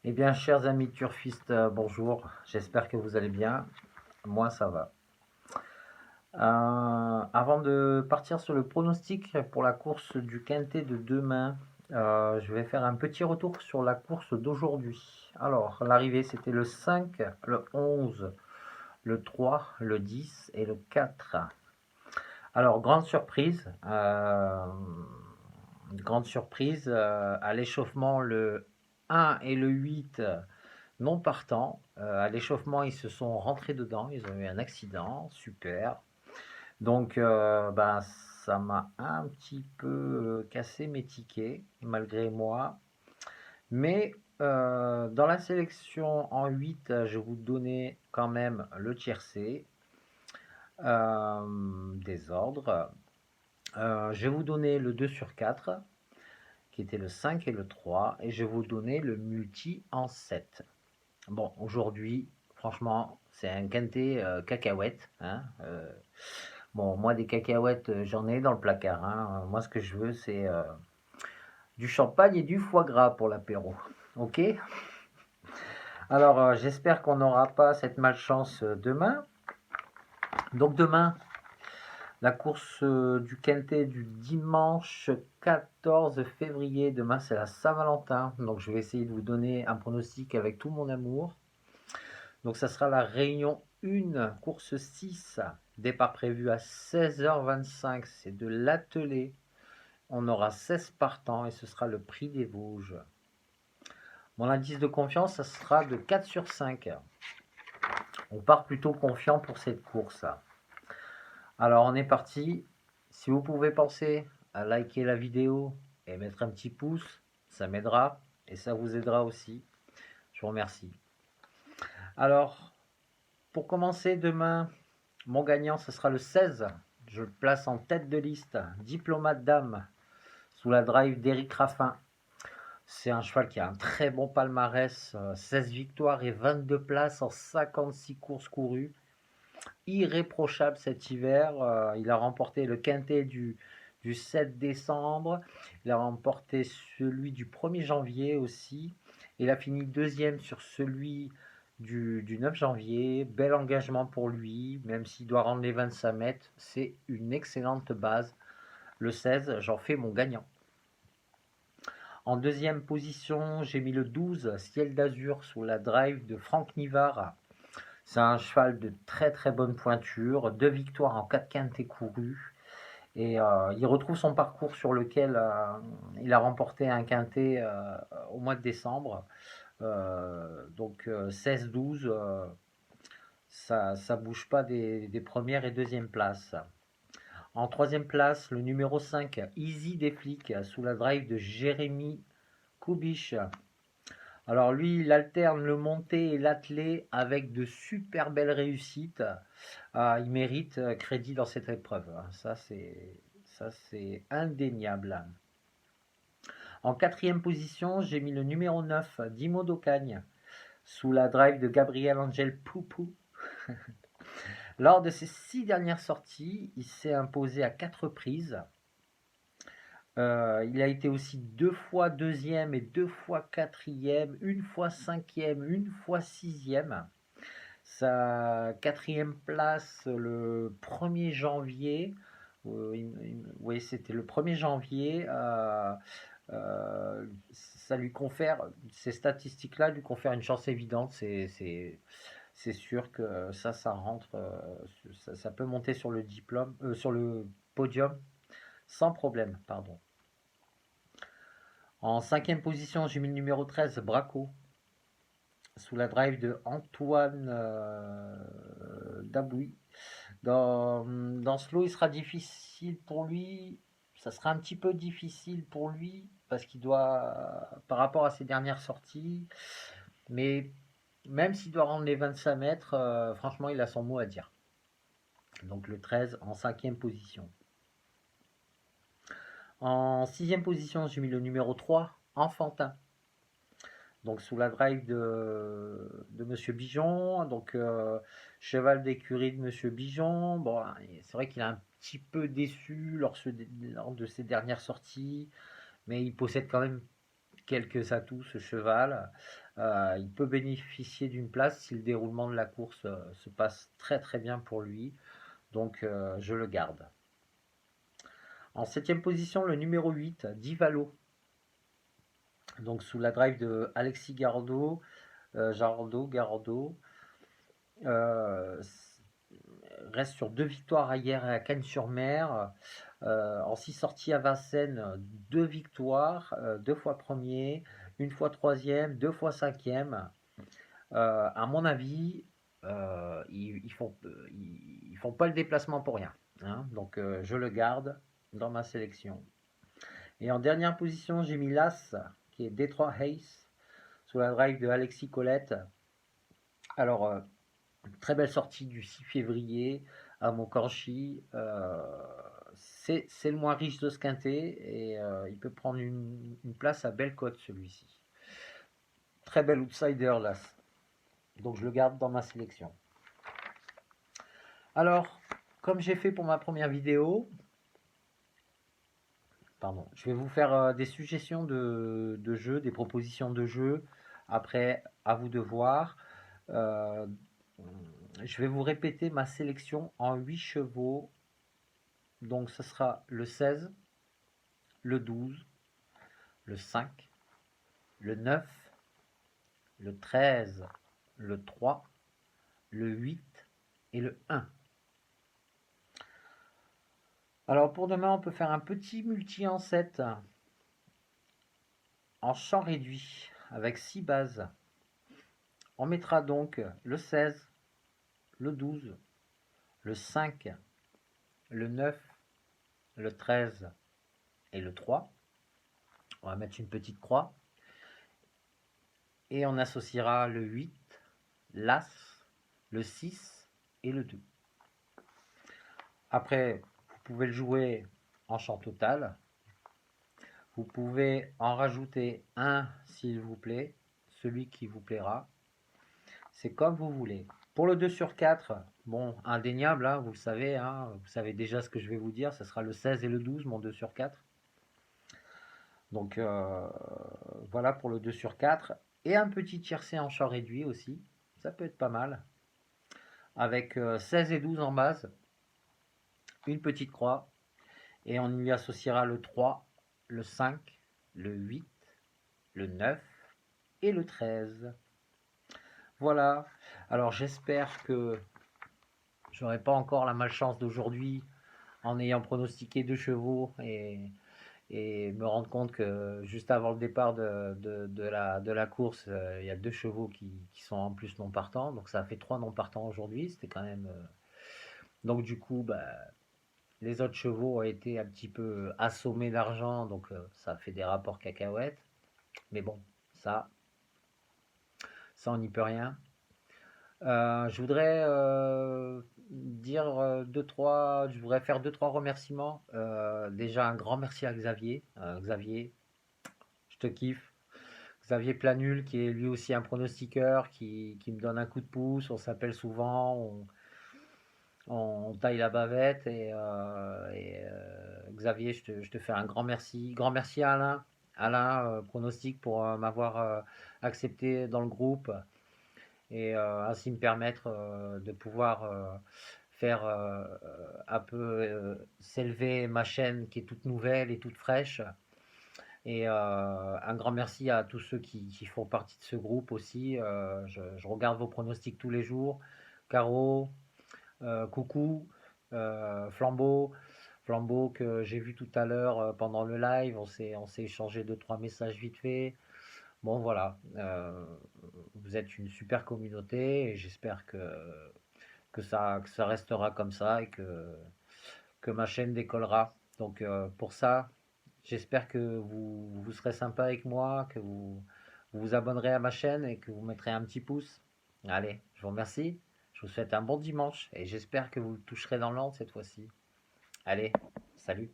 Eh bien, chers amis turfistes, bonjour. J'espère que vous allez bien. Moi, ça va. Avant de partir sur le pronostic pour la course du Quintet de demain, je vais faire un petit retour sur la course d'aujourd'hui. Alors, l'arrivée, c'était le 5, le 11, le 3, le 10 et le 4. Alors, grande surprise, à l'échauffement, le 1 et le 8 non partant. À l'échauffement, ils se sont rentrés dedans, ils ont eu un accident, super. Donc, ben, ça m'a un petit peu cassé mes tickets, malgré moi. Mais dans la sélection en 8, je vous donnais quand même le tiercé, désordre. Je vais vous donner le 2 sur 4, qui était le 5 et le 3, et je vais vous donner le multi en 7. Bon, aujourd'hui, franchement, c'est un quintet cacahuète. Hein, bon, moi, des cacahuètes, j'en ai dans le placard. Hein. Moi, ce que je veux, c'est du champagne et du foie gras pour l'apéro. Ok. Alors, j'espère qu'on n'aura pas cette malchance demain. Donc, demain, la course du quintet du dimanche 14 février. Demain, c'est la Saint-Valentin. Donc, je vais essayer de vous donner un pronostic avec tout mon amour. Donc ça sera la réunion 1, course 6, départ prévu à 16h25, c'est de l'attelé. On aura 16 partants et ce sera le prix des Vosges. Mon indice de confiance, ça sera de 4 sur 5. On part plutôt confiant pour cette course. Alors on est parti. Si vous pouvez penser à liker la vidéo et mettre un petit pouce, ça m'aidera et ça vous aidera aussi. Je vous remercie. Alors, pour commencer demain, mon gagnant, ce sera le 16. Je le place en tête de liste. Diplomate d'âme, sous la drive d'Éric Raffin. C'est un cheval qui a un très bon palmarès. 16 victoires et 22 places en 56 courses courues. Irréprochable cet hiver. Il a remporté le quintet du 7 décembre. Il a remporté celui du 1er janvier aussi. Il a fini deuxième sur celui du 9 janvier. Bel engagement pour lui, même s'il doit rendre les 25 mètres. C'est une excellente base. Le 16, j'en fais mon gagnant. En deuxième position, j'ai mis le 12, Ciel d'Azur, sous la drive de Franck Nivard. C'est un cheval de très très bonne pointure, 2 victoires en 4 quintets courus. Et il retrouve son parcours sur lequel il a remporté un quintet au mois de décembre. Donc 16-12, ça ne bouge pas des premières et deuxièmes places. En troisième place, le numéro 5, Easy des flics, sous la drive de Jérémy Kubisch. Alors lui, il alterne le monté et l'attelé avec de super belles réussites. Il mérite crédit dans cette épreuve. Ça, c'est indéniable. En quatrième position, j'ai mis le numéro 9, Dimo d'Ocagne, sous la drive de Gabriel Angel Poupou. Lors de ses 6 dernières sorties, il s'est imposé à 4 reprises. Il a été aussi 2 fois deuxième et 2 fois quatrième, une fois cinquième, une fois sixième. Sa quatrième place le 1er janvier, oui c'était le 1er janvier, ça lui confère, ces statistiques-là lui confèrent une chance évidente, c'est sûr que ça rentre, ça peut monter sur le diplôme, sur le podium sans problème, pardon. En cinquième position, j'ai mis le numéro 13, Braco, sous la drive de Antoine Dabouy. Dans ce lot, il sera difficile pour lui. Ça sera un petit peu difficile pour lui parce qu'il doit, par rapport à ses dernières sorties, mais même s'il doit rendre les 25 mètres, franchement, il a son mot à dire. Donc le 13 en cinquième position. En sixième position, j'ai mis le numéro 3, Enfantin. Donc sous la drive de Monsieur Bijon, donc cheval d'écurie de Monsieur Bijon. Bon, c'est vrai qu'il a un petit peu déçu lors de ses dernières sorties, mais il possède quand même quelques atouts ce cheval. il peut bénéficier d'une place si le déroulement de la course se passe très très bien pour lui. Donc je le garde. En 7e position, le numéro 8, Divalo. Donc sous la drive de Alexis Gardo, reste sur 2 victoires hier à Cannes-sur-Mer. En 6 sorties à Vincennes, 2 victoires, 2 fois premier, 1 fois troisième, 2 fois cinquième. À mon avis, ils font pas le déplacement pour rien, hein. Donc je le garde dans ma sélection. Et en dernière position, j'ai mis l'As, qui est Detroit Ace, sous la drive de Alexis Colette. Alors, très belle sortie du 6 février à Moncorchy. C'est le moins riche de ce quintet et il peut prendre une place à belle cote, celui-ci. Très bel outsider, l'As. Donc je le garde dans ma sélection. Alors, comme j'ai fait pour ma première vidéo, je vais vous faire des suggestions de jeux, des propositions de jeux. Après, à vous de voir. Je vais vous répéter ma sélection en 8 chevaux. Donc ce sera le 16, le 12, le 5, le 9, le 13, le 3, le 8 et le 1. Alors pour demain, on peut faire un petit multi en 7 en champ réduit avec 6 bases. On mettra donc le 16, le 12, le 5, le 9, le 13 et le 3. On va mettre une petite croix. Et on associera le 8, l'As, le 6 et le 2. Après, vous pouvez le jouer en champ total. Vous pouvez en rajouter un s'il vous plaît, celui qui vous plaira. C'est comme vous voulez. Pour le 2 sur 4, bon, indéniable, hein, vous le savez, hein, vous savez déjà ce que je vais vous dire, ce sera le 16 et le 12, mon 2 sur 4. Donc voilà pour le 2 sur 4. Et un petit tiercé en champ réduit aussi, ça peut être pas mal. Avec 16 et 12 en base, une petite croix, et on y associera le 3, le 5, le 8, le 9 et le 13. Voilà, alors j'espère que j'aurai pas encore la malchance d'aujourd'hui en ayant pronostiqué 2 chevaux et me rendre compte que juste avant le départ de la course, il y a 2 chevaux qui sont en plus non partants, donc ça a fait 3 non partants aujourd'hui, c'était quand même... Donc du coup, les autres chevaux ont été un petit peu assommés d'argent, donc ça fait des rapports cacahuètes. Mais bon, ça on n'y peut rien. Je voudrais dire je voudrais faire 2-3 remerciements. Déjà un grand merci à Xavier. Xavier, je te kiffe. Xavier Planul, qui est lui aussi un pronostiqueur, qui me donne un coup de pouce. On s'appelle souvent, on taille la bavette. Xavier, je te fais un grand merci. Grand merci à Alain. Alain, pronostic, pour m'avoir accepté dans le groupe et ainsi me permettre de pouvoir faire un peu s'élever ma chaîne qui est toute nouvelle et toute fraîche. Et un grand merci à tous ceux qui font partie de ce groupe aussi. Je regarde vos pronostics tous les jours. Caro, coucou, Flambeau. Flambeau que j'ai vu tout à l'heure pendant le live. On s'est échangé 2-3 messages vite fait. Bon voilà, vous êtes une super communauté et j'espère que ça restera comme ça et que ma chaîne décollera. Donc pour ça, j'espère que vous serez sympa avec moi, que vous abonnerez à ma chaîne et que vous mettrez un petit pouce. Allez, je vous remercie, je vous souhaite un bon dimanche et j'espère que vous le toucherez dans l'ordre cette fois-ci. Allez, salut!